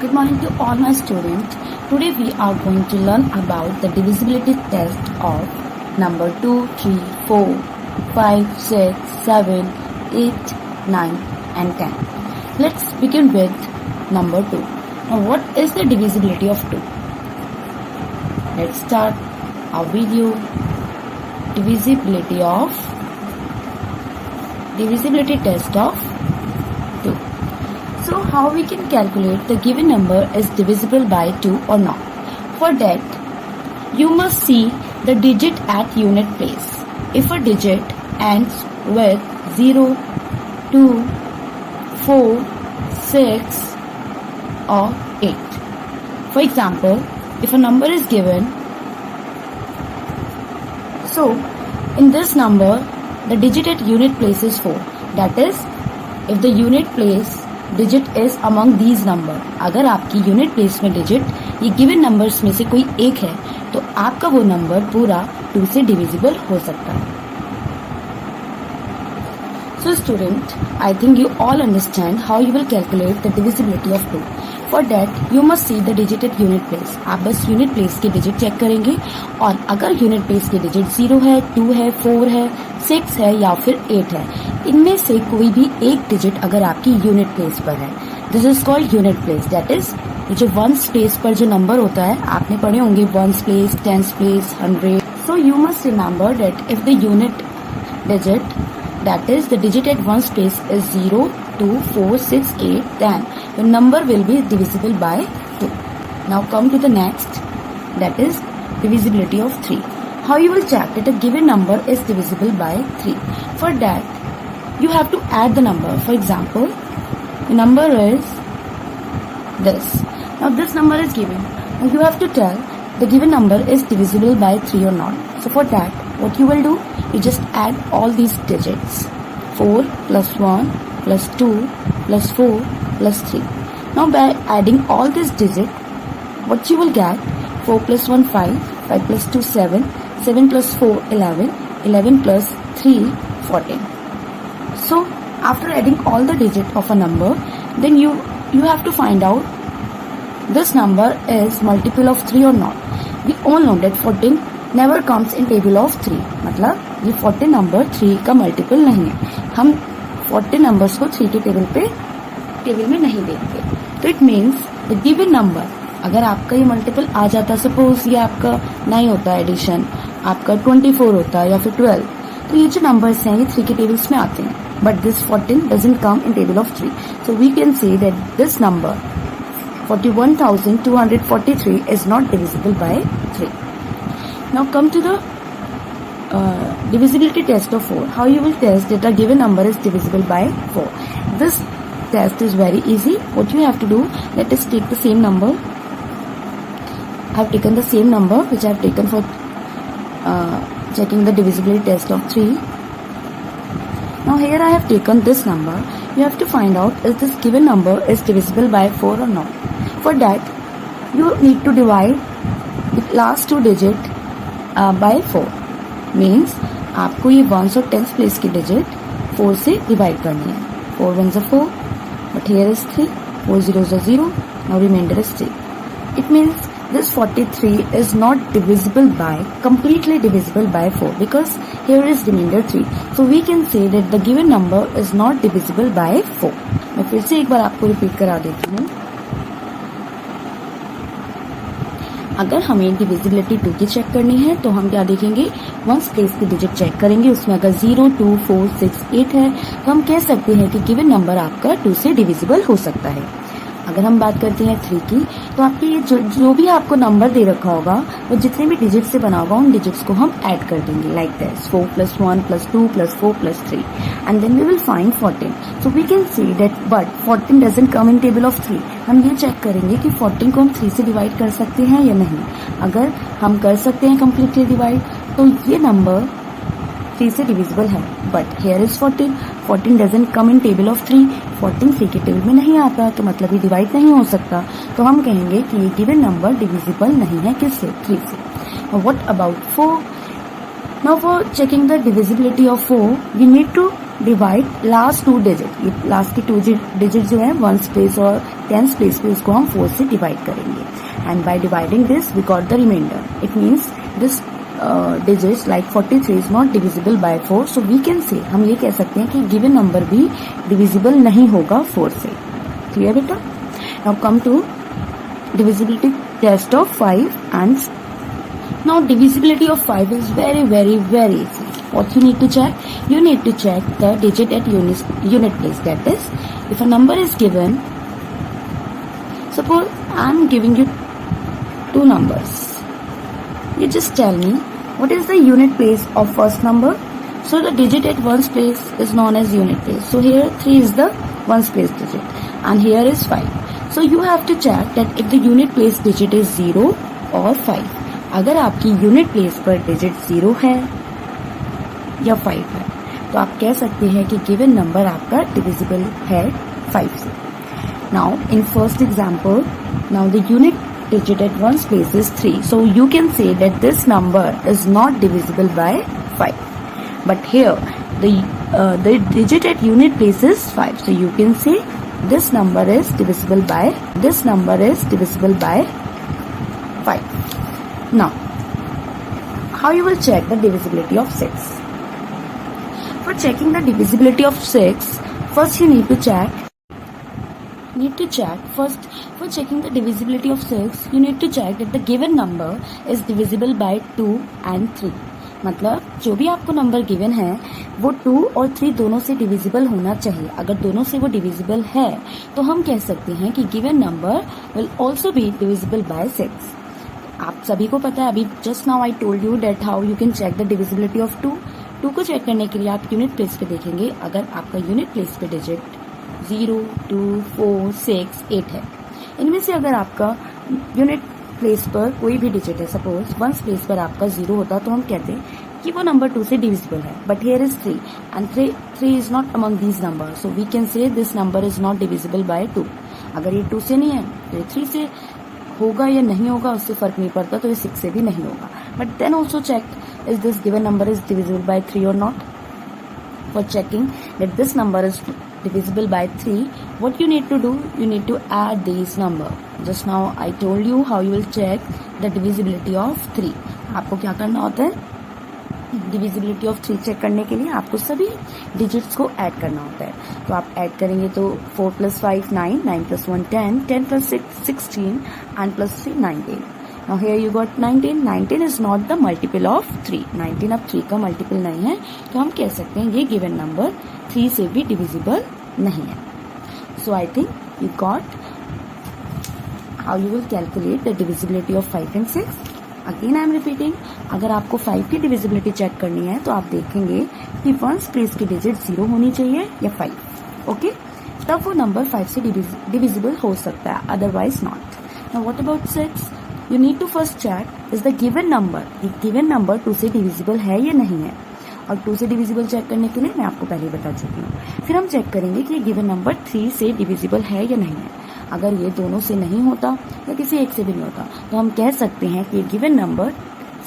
Good morning to all my students. Today we are going to learn about the divisibility test of number 2, 3, 4, 5, 6, 7, 8, 9 and 10. Let's begin with number 2. Now what is the divisibility of 2? Let's start our video. Divisibility test of 2. So how we can calculate the given number is divisible by 2 or not? For that, you must see the digit at unit place. If a digit ends with 0, 2, 4, 6 or 8. For example, if a number is given, so in this number, the digit at unit place is 4. That is, if the unit place digit is among these number, अगर आपकी unit place में digit ये given numbers में से कोई एक है तो आपका वो नंबर पूरा 2 से डिविजिबल हो सकता है. So student, I think you all understand how you will calculate the divisibility of 2. For that, you must see the digit at unit place. आप बस unit place के digit चेक करेंगे और अगर unit place के digit 0 है, 2 है, 4 है, 6 है या फिर 8 है, इनमें से कोई भी एक digit अगर आपकी unit place पर है, this is called unit place. That is, जो ones place पर जो number होता है, आपने पढ़े होंगे ones place, tens place, 100. So you must remember that if the unit digit, that is the digit at ones place is 0, 2, 4, 6, 8, then the number will be divisible by 2. Now come to the next, that is divisibility of 3. How you will check that a given number is divisible by 3? For that, you have to add the number. For example, the number is this. Now this number is given. Now you have to tell the given number is divisible by 3 or not. So for that, what you will do, you just add all these digits. 4 plus 1 plus 2 plus 4 plus 3. Now by adding all these digits, what you will get, 4 plus 1 5, 5 plus 2 7, 7 plus 4 11, 11 plus 3 14. So after adding all the digits of a number, then you have to find out this number is multiple of 3 or not. We all know that 14 never comes in table of 3. मतलब ये 14 number 3 का multiple नहीं है. हम 14 numbers को 3 के table में नहीं देखते. तो it means the given number, अगर आपका ये मल्टीपल आ जाता, सपोज ये आपका 9 होता है एडिशन, आपका 24 होता है या फिर 12, तो ये जो नंबर्स हैं ये 3 के टेबल्स में आते हैं. But this 14 doesn't come in table of 3. So we can say that this number 41,243 is not divisible by 3. Now come to the divisibility test of 4. How you will test that a given number is divisible by 4? This test is very easy. What you have to do, let us take the same number. I have taken the same number which I have taken for checking the divisibility test of 3. Now here I have taken this number. You have to find out if this given number is divisible by 4 or not. For that, you need to divide the last 2 digit by 4. Means आपको ये ones और tens place की digit 4 से divide करनी है. 4 ones are 4, but here is 3. 4 zeros are 0. Now remainder is 3. It means this 43 is not completely divisible by 4 because here is remainder 3. So we can say that the given number is not divisible by 4. मैं फिर से एक बार आपको repeat करा देती हूँ. अगर हमें डिविजिबिलिटी 2 की चेक करनी है तो हम क्या देखेंगे, वंस प्लेस की डिजिट चेक करेंगे. उसमें अगर 0, 2, 4, 6, 8 है तो हम कह सकते हैं कि गिवन नंबर आपका 2 से डिविजिबल हो सकता है. अगर हम बात करते हैं 3 की, तो आपके ये जो भी आपको नंबर दे रखा होगा वो जितने भी डिजिट से बना होगा उन डिजिट्स को हम ऐड कर देंगे. Like this 4 plus 1 plus 2 plus 4 plus 3 and then we will find 14. So we can see that but 14 doesn't come in table of 3. हम ये चेक करेंगे कि 14 को हम 3 से डिवाइड कर सकते हैं या नहीं. अगर हम कर सकते हैं कम्प्लीटली डिवाइड तो ये नंबर 3 से डिविजिबल है. But here is 14 doesn't come in table of 3. 14 3 के टेबल में नहीं आता तो मतलब ये डिवाइड नहीं हो सकता. तो हम कहेंगे कि ये गिवन नंबर डिविजिबल नहीं है किससे, 3 से. What about 4? Now for checking the divisibility of 4 we need to divide last 2 digit, ये लास्ट की 2 डिजिट जो है 1st प्लेस और 10th प्लेस पे उसको हम 4 से डिवाइड करेंगे and by dividing this we got the reminder. It means this digits like 43 is not divisible by 4, so we can say, हम ये कह सकते हैं कि given number भी divisible नहीं होगा 4 से. Clear बेटा? Now come to divisibility test of 5 and now divisibility of 5 is very very very easy. What you need to check? You need to check the digit at unit place. That is, if a number is given, suppose I am giving you 2 numbers. You just tell me what is the unit place of first number. So the digit at 1st place is known as unit place. So here 3 is the 1st place digit and here is 5. So you have to check that if the unit place digit is 0 or 5. अगर आपकी unit place पर digit 0 है या 5 है तो आप कह सकते हैं कि given number आपका divisible है 5 से. Now in first example, now the unit digit at 1's place is 3. So you can say that this number is not divisible by 5. But here the digit at unit place is 5. So you can say this number is divisible by 5. Now, how you will check the divisibility of 6? For checking the divisibility of 6, first you need to check first. For checking the divisibility of 6, you need to check that the given number is divisible by 2 and 3. मतलब जो भी आपको number given है वो 2 और 3 दोनों से divisible होना चाहिए. अगर दोनों से वो डिविजिबल है तो हम कह सकते हैं कि given number will also be divisible by 6. आप सभी को पता है, अभी just now I told you that how you can check the divisibility of 2. 2 को चेक करने के लिए आप यूनिट प्लेस पे देखेंगे. अगर आपका यूनिट प्लेस पे डिजिट 0, 2, 4, 6, 8 है, इनमें से अगर आपका यूनिट प्लेस पर कोई भी डिजिट है, सपोज 1's प्लेस पर आपका 0 होता तो हम कहते हैं कि वो नंबर 2 से डिविजिबल है. But here is 3 and 3 is not among these number, so we can say this number is not divisible by 2. अगर ये 2 से नहीं है तो ये 3 से होगा या नहीं होगा उससे फर्क नहीं पड़ता, तो ये 6 से भी नहीं होगा. But then also check is this given number is divisible by 3 और not. For checking that this number is divisible by 3, what you need to do, you need to add these number. Just now I told you how you will check the divisibility of 3. आपको क्या करना होता है, divisibility of 3 check करने के लिए आपको सभी digits को ऐड करना होता है. तो आप ऐड करेंगे तो 4 + 5 9, 9 + 1 10, 10 + 6 16 and +3 19. Now here you got 19. 19 is not the multiple of 3. 19 अब 3 का मल्टीपल नहीं है, तो हम कह सकते हैं ये गिवन नंबर 3 से भी डिविजिबल नहीं है. So I think you got how you will calculate the divisibility of 5 and 6. Again I am repeating, अगर आपको 5 की डिविजिबिलिटी चेक करनी है तो आप देखेंगे कि 1's प्लेस की डिजिट 0 होनी चाहिए या 5. ओके, तब वो नंबर 5 से डिविजिबल हो सकता है, otherwise not. Now what about 6? You need to first check is the given number 2 से डिविजिबल है या नहीं है. और 2 से डिविजिबल चेक करने के लिए मैं आपको पहले बता चुकी हूँ. फिर हम चेक करेंगे कि गिवन नंबर 3 से डिविजिबल है या नहीं है. अगर ये दोनों से नहीं होता या किसी एक से भी नहीं होता तो हम कह सकते हैं कि गिवन नंबर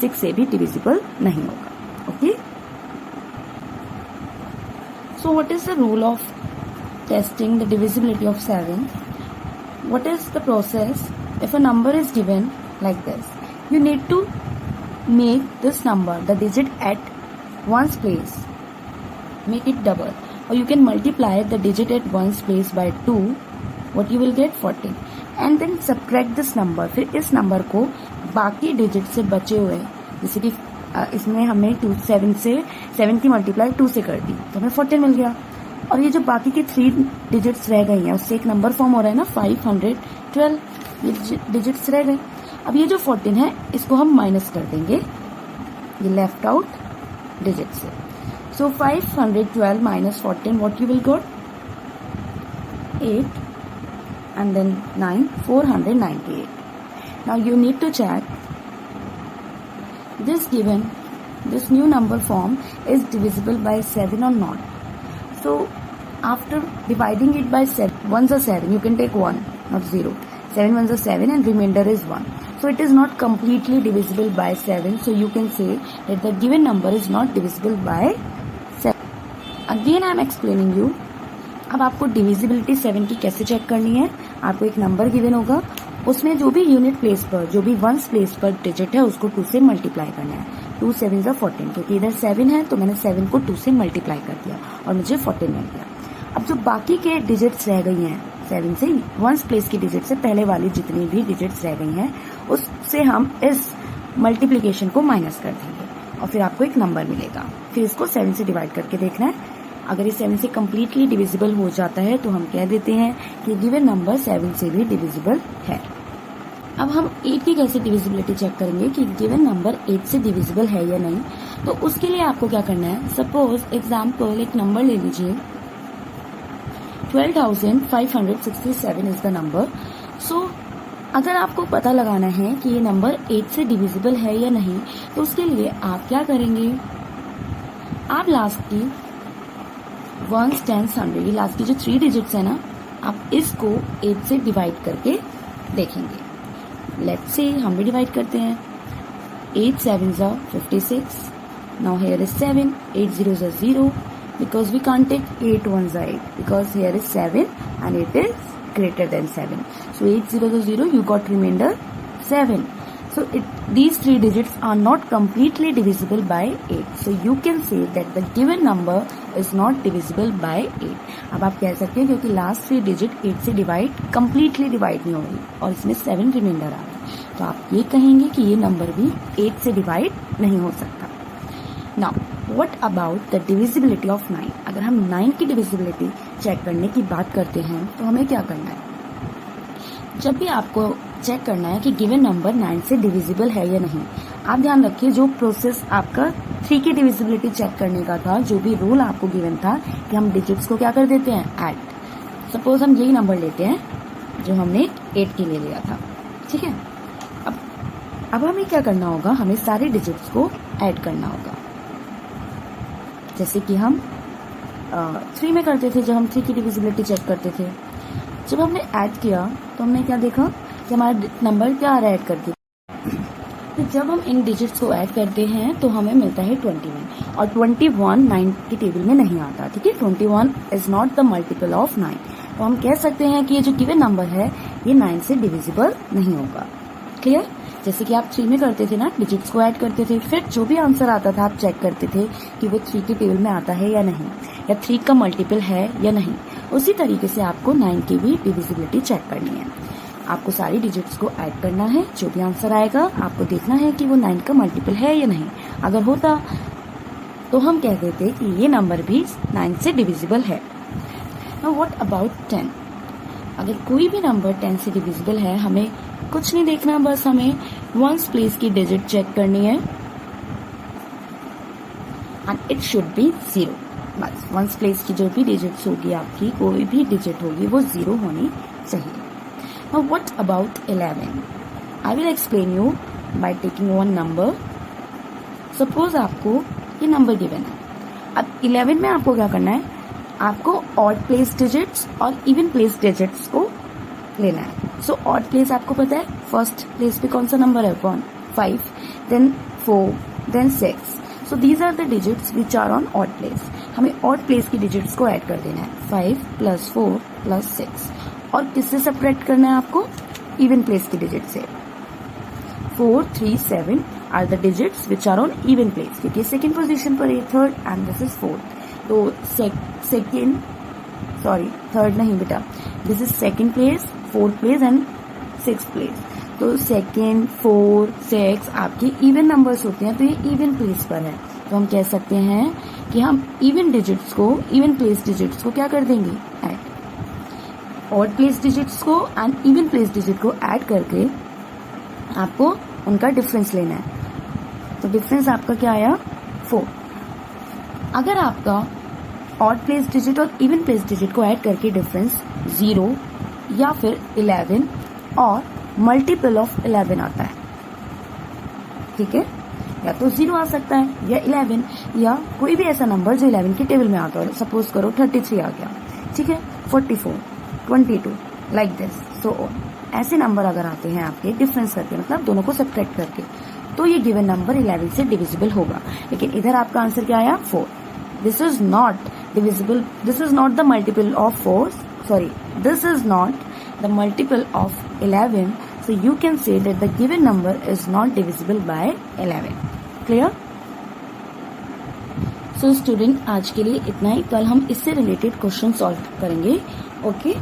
6 से भी डिविजिबल नहीं होगा. Okay, so what is the rule of testing the divisibility of 7? What is the process? If a number is given like this, you need to make this number, the digit at 1's place, make it double, or you can multiply the digit at 1's place by 2. What you will get 14, and then subtract this number. फिर इस number को बाकी digit से बचे हुए, जैसे कि इसमें हमने 7 की मल्टीप्लाई 2 से कर दी तो हमें 14 मिल गया. और ये जो बाकी की 3 डिजिट्स रह गई हैं उससे एक नंबर फॉर्म हो रहा है ना, 512. ये डिजिट्स रह गए. अब ये जो 14 है इसको हम माइनस कर देंगे ये लेफ्ट आउट डिजिट से. सो 512 minus 14, what you will got 8 and then 9, 498. Now you need to check this new number form is divisible by 7 or not. So after dividing it by 7, 1s are 7, you can take 1, not 0. 7 1s are 7 and remainder is 1. So it is not completely divisible by 7. So you can say that the given number is not divisible by 7. Again I am explaining you. अब आपको divisibility 7 की कैसे check करनी है। आपको एक number given होगा, उसमें जो भी यूनिट प्लेस पर, जो भी वंस प्लेस पर डिजिट है उसको 2 से मल्टीप्लाई करना है। 2 7 14, क्योंकि इधर 7 है तो मैंने 7 को 2 से मल्टीप्लाई कर दिया और मुझे 14 मिल गया। अब जो बाकी के डिजिट्स रह गई हैं 7 से, वंस प्लेस की डिजिट से पहले वाली जितनी भी डिजिट्स रह गई हैं उससे हम इस मल्टीप्लीकेशन को माइनस कर देंगे और फिर आपको एक नंबर मिलेगा। फिर इसको 7 से डिवाइड करके देखना है। अगर ये 7 से कम्प्लीटली डिविजिबल हो जाता है तो हम कह देते हैं कि गिवन नंबर 7 से भी डिविजिबल है। अब हम 8 की कैसे डिविजिबिलिटी चेक करेंगे कि गिवन नंबर 8 से डिविजिबल है या नहीं। तो उसके लिए आपको क्या करना है, सपोज एग्जाम्पल एक नंबर ले लीजिए, 12,567 इज द नंबर। सो अगर आपको पता लगाना है कि ये नंबर 8 से डिविजिबल है या नहीं, तो उसके लिए आप क्या करेंगे, आप लास्ट की 1s 10s 100, ये लास्ट की जो 3 डिजिट्स है ना, आप इसको 8 से डिवाइड करके देखेंगे। लेट्स से हम भी डिवाइड करते हैं। 8 7s are 56. Now here is 7. 8 zeros are 0 because we can't take 8 1s are 8 because here is 7 and it is greater than 7. So 8 zeros are 0. You got remainder 7. So these 3 digits are not completely divisible by 8. So you can say that the given number is not divisible by 8. अब आप कह सकते हैं क्योंकि last 3 digit 8 से completely divide नहीं होगी और इसमें 7 रिमाइंडर आ रहा है, तो आप ये कहेंगे कि ये नंबर भी 8 से डिवाइड नहीं हो सकता। Now what about the divisibility of 9। अगर हम 9 की डिविजिबिलिटी चेक करने की बात करते हैं तो हमें क्या करना है, जब भी आपको चेक करना है कि गिवन नंबर 9 से डिविजिबल है या नहीं, आप ध्यान रखिए जो प्रोसेस आपका 3 की डिविजिबिलिटी चेक करने का था, जो भी रूल आपको गिवन था कि हम डिजिट्स को क्या कर देते हैं, ऐड। सपोज हम यही नंबर लेते हैं जो हमने 8 के लिए लिया था, ठीक है। अब हमें क्या करना होगा, हमें सारे डिजिट्स को ऐड करना होगा, जैसे कि हम 3 में करते थे जब हम 3 की डिविजिबिलिटी चेक करते थे। जब हमने ऐड किया तो हमने क्या देखा कि हमारा नंबर क्या आ रहा है ऐड करके। तो जब हम इन डिजिट्स को ऐड करते हैं तो हमें मिलता है 21 और 21 9 की टेबल में नहीं आता, ठीक है। 21 is not the multiple of 9, तो हम कह सकते हैं कि ये जो गिवन नंबर है ये 9 से डिविजिबल नहीं होगा। क्लियर। जैसे कि आप 3 में करते थे ना, डिजिट्स को ऐड करते थे, फिर जो भी आंसर आता था आप चेक करते थे कि वो 3 की टेबल में आता है या नहीं, या 3 का मल्टीपल है या नहीं। उसी तरीके से आपको 9 की भी डिविजिबिलिटी चेक करनी है। आपको सारी डिजिट्स को ऐड करना है, जो भी आंसर आएगा आपको देखना है कि वो 9 का मल्टीपल है या नहीं। अगर होता तो हम कह देते कि ये नंबर भी 9 से डिविजिबल है। Now what about 10। अगर कोई भी नंबर 10 से डिविजिबल है, हमें कुछ नहीं देखना, बस हमें वंस प्लेस की डिजिट चेक करनी है एंड इट शुड बी 0। बस वंस प्लेस की जो भी डिजिट्स होगी, आपकी कोई भी डिजिट होगी वो 0 होनी चाहिए। Now what about 11? I will explain you by taking one number. Suppose आपको ये नंबर गिवन है। अब 11 में आपको क्या करना है, आपको ऑड प्लेस डिजिट्स और इवन प्लेस डिजिट्स को लेना है। सो ऑड प्लेस आपको पता है, फर्स्ट प्लेस पे कौन सा नंबर है, 1 5, then 4, then 6। So these are the digits which are on odd place. हमें ऑड प्लेस की डिजिट्स को ऐड कर देना है, 5 + 4 + 6। और किससे सेपरेट करना है आपको, इवन प्लेस की डिजिट से। 4 3 7 are the digits which are on even place, क्योंकि सेकेंड पोजीशन पर है third and this is fourth. तो थर्ड नहीं बेटा, this is second place, fourth place and six place. तो सेकेंड 4 6 आपके इवन नंबर्स होते हैं, तो ये इवन प्लेस पर है। तो हम कह सकते हैं कि हम इवन डिजिट्स को, इवन प्लेस डिजिट्स को क्या कर देंगे, ऐड। ऑड प्लेस डिजिट्स को एंड इवन प्लेस डिजिट को ऐड करके आपको उनका डिफरेंस लेना है। तो डिफरेंस आपका क्या आया, 4। अगर आपका ऑड प्लेस डिजिट और इवन प्लेस डिजिट को ऐड करके डिफरेंस 0 या फिर 11 और मल्टीपल ऑफ 11 आता है, ठीक है, या तो 0 आ सकता है या 11 या कोई भी ऐसा नंबर जो 11 की टेबल में आता है। सपोज करो 33 आ गया, ठीक है, 44 22 लाइक दिस सो ऑन। ऐसे नंबर अगर आते हैं आपके डिफरेंस करके, मतलब दोनों को सब्ट्रैक्ट करके, तो ये गिवन नंबर 11 से डिविजिबल होगा। लेकिन इधर आपका आंसर क्या आया, 4। This is not divisible, this is not the multiple of 4, sorry, this is not the multiple of 11, so you can say that the given number is not divisible by 11. Clear? So student, आज के लिए इतना ही. कल हम इससे related question solve करेंगे. Okay.